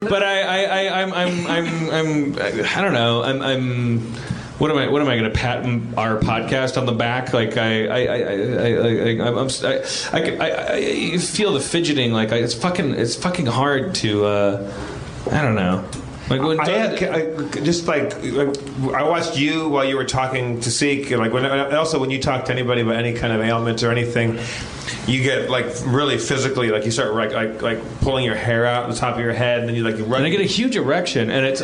But I don't know. What am I going to pat our podcast on the back? Like I feel the fidgeting. Like it's fucking hard to. I don't know. Like when I watched you while you were talking to Seek. Like when you talk to anybody about any kind of ailment or anything, you get like really physically, like you start like pulling your hair out on the top of your head, and then you run. And I get a huge erection, and it's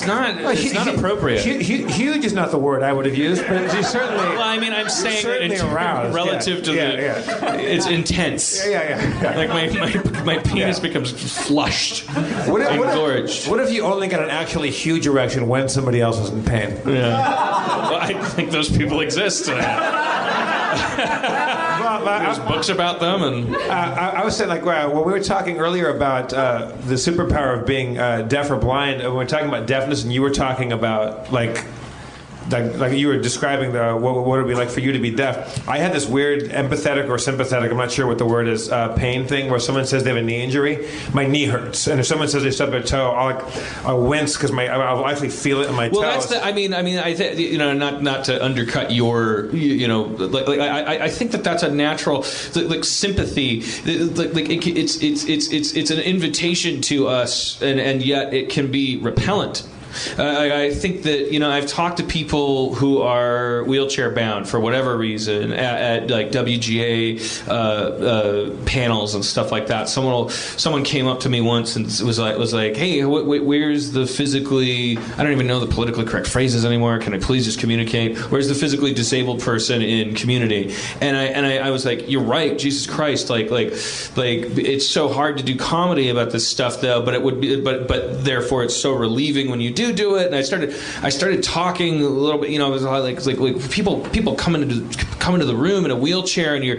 not appropriate. Huge is not the word I would have used, but you certainly. Well, I mean, I'm saying it aroused, relative to it's intense. Yeah. Like my penis becomes flushed and gorged. What if you only got an actually huge erection when somebody else was in pain? Yeah. Well, I think those people exist. There's books about them, and I was saying, like, when we were talking earlier about the superpower of being deaf or blind, when we were talking about deafness, and you were talking about like you were describing what it would be like for you to be deaf. I had this weird empathetic or sympathetic, I'm not sure what the word is, pain thing where someone says they have a knee injury, my knee hurts, and if someone says they stubbed their toe, I'll wince because I'll actually feel it in my toes. Well, that's I think not to undercut your I think that's a natural sympathy. It's an invitation to us, and yet it can be repellent. I think that I've talked to people who are wheelchair bound for whatever reason at like WGA panels and stuff like that. Someone came up to me once and was like, hey, where's the physically, I don't even know the politically correct phrases anymore. Can I please just communicate? Where's the physically disabled person in community? And I was like, you're right, Jesus Christ, like it's so hard to do comedy about this stuff though, but it would be, but therefore it's so relieving when you do it. And I started talking a little bit. It was like people come into the room in a wheelchair, and you're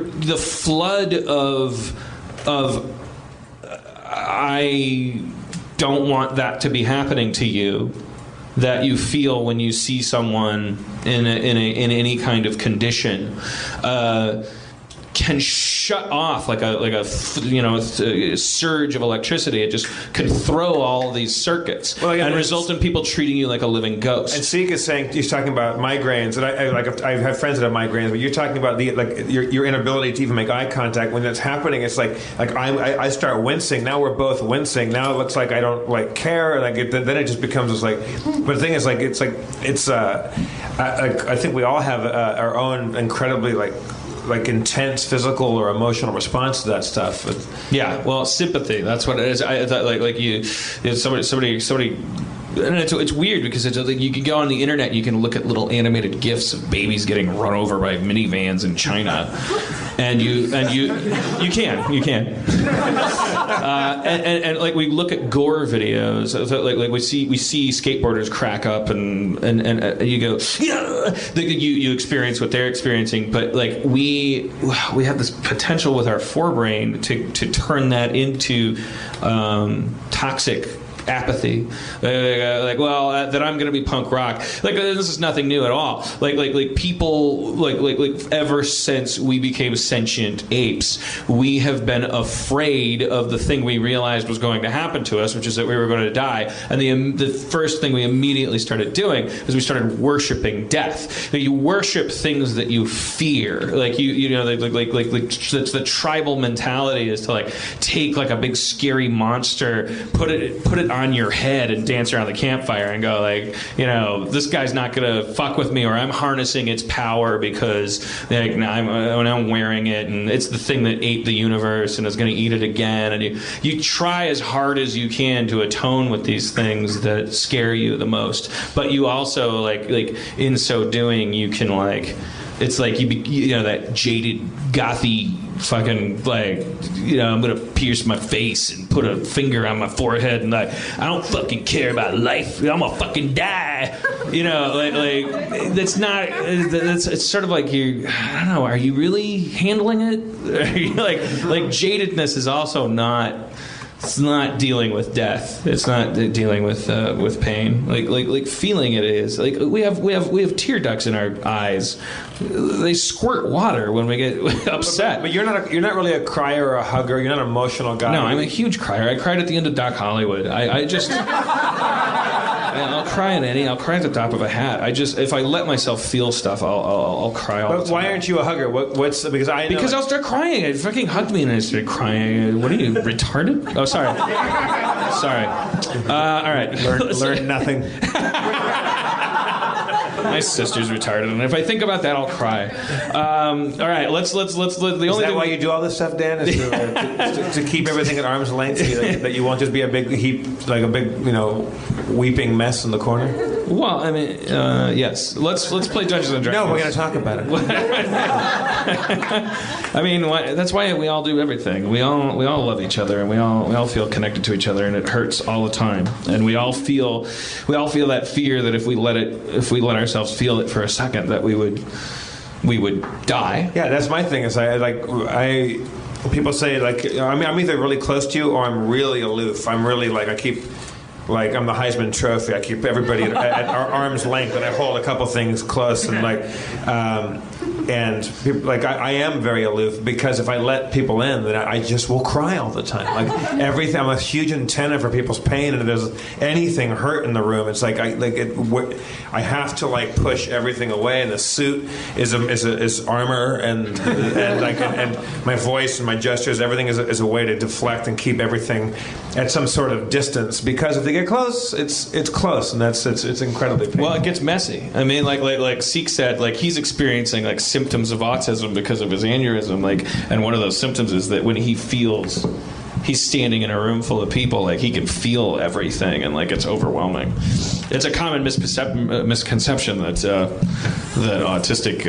the flood of I don't want that to be happening to you that you feel when you see someone in any kind of condition. Can shut off like a surge of electricity. It just can throw all these circuits and result in people treating you like a living ghost. And Seek is saying, he's talking about migraines, and I have friends that have migraines, but you're talking about your inability to even make eye contact when that's happening. It's like I start wincing. Now we're both wincing. Now it looks like I don't care, and then it just becomes this like. But the thing is, I think we all have our own incredibly like intense physical or emotional response to that stuff. Yeah, well, sympathy. That's what it is. I thought somebody. And it's weird because it's like you can go on the internet and you can look at little animated GIFs of babies getting run over by minivans in China, and you can, and like we look at gore videos, like we see skateboarders crack up and you go, you experience what they're experiencing, but like we have this potential with our forebrain to turn that into toxic apathy, that I'm going to be punk rock. This is nothing new at all. Like people, ever since we became sentient apes, we have been afraid of the thing we realized was going to happen to us, which is that we were going to die. And the first thing we immediately started doing is we started worshiping death. You worship things that you fear. The tribal mentality is to take a big scary monster, put it on your head and dance around the campfire and go this guy's not gonna fuck with me, or I'm harnessing its power because I'm wearing it, and it's the thing that ate the universe and is gonna eat it again. And you try as hard as you can to atone with these things that scare you the most, but you also in so doing you can it's like that jaded gothy fucking I'm gonna pierce my face and put a finger on my forehead and I don't fucking care about life, I'm gonna fucking die. That's not. It's sort of like I don't know. Are you really handling it? Are you like jadedness is also not It's not dealing with death. It's not dealing with pain. Like feeling it is. Like we have tear ducts in our eyes. They squirt water when we get upset. But you're not really a crier or a hugger. You're not an emotional guy. No, I'm a huge crier. I cried at the end of Doc Hollywood. I'll cry in any. I'll cry at the top of a hat. If I let myself feel stuff, I'll cry all the time. But why aren't you a hugger? Because I'll start crying. It fucking hugged me and I started crying. What are you, retarded? Oh, sorry. All right. Learn nothing. My sister's retarded, and if I think about that, I'll cry. All right, let's. The only Is that why you do all this stuff, Dan? Is to keep everything at arm's length, so that you won't just be a big heap, like a big, weeping mess in the corner? Well, I mean, yes. Let's play Dungeons and Dragons. No, we're going to talk about it. I mean, that's why we all do everything. We all love each other, and we all feel connected to each other, and it hurts all the time. And we all feel that fear that if we let ourselves feel it for a second, that we would die. Yeah, that's my thing. Is people say I'm either really close to you or I'm really aloof. I'm really I'm the Heisman Trophy. I keep everybody at arm's length, and I hold a couple things close, and and people, I am very aloof, because if I let people in, then I just will cry all the time. Everything, I'm a huge antenna for people's pain, and if there's anything hurt in the room, it's I have to push everything away. And the suit is armor, and my voice and my gestures, everything is a way to deflect and keep everything at some sort of distance. Because if they get close, it's close, and it's incredibly painful. Well, it gets messy. I mean, like Seek said, he's experiencing symptoms of autism because of his aneurysm. And one of those symptoms is that when he feels he's standing in a room full of people, he can feel everything, and it's overwhelming. It's a common misconception that autistic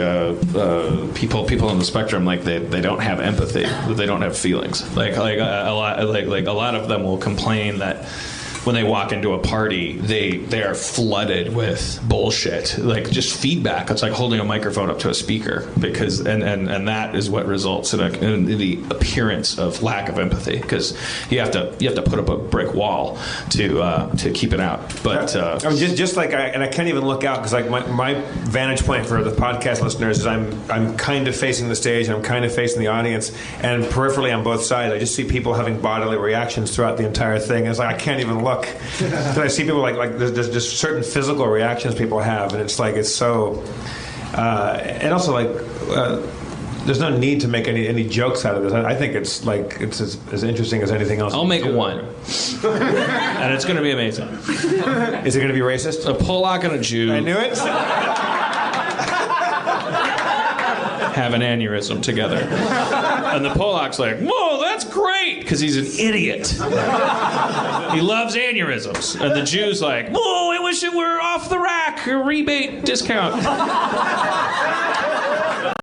people on the spectrum, they don't have empathy, that they don't have feelings. A lot of them will complain that when they walk into a party, they are flooded with bullshit, just feedback. It's like holding a microphone up to a speaker, because and that is what results in the appearance of lack of empathy, because you have to put up a brick wall to keep it out. But I can't even look out, because my vantage point for the podcast listeners is I'm kind of facing the stage, and I'm kind of facing the audience, and peripherally on both sides I just see people having bodily reactions throughout the entire thing. It's I can't even look. Because I see people there's just certain physical reactions people have, and it's so, and also there's no need to make any jokes out of this. I think it's as interesting as anything else. I'll make one, and it's going to be amazing. Is it going to be racist? A Polak and a Jew. I knew it. Have an aneurysm together, and the Polak's like, "Whoa, that's great," because he's an idiot. He loves aneurysms, and the Jew's like, "Whoa, I wish it were off the rack, a rebate discount."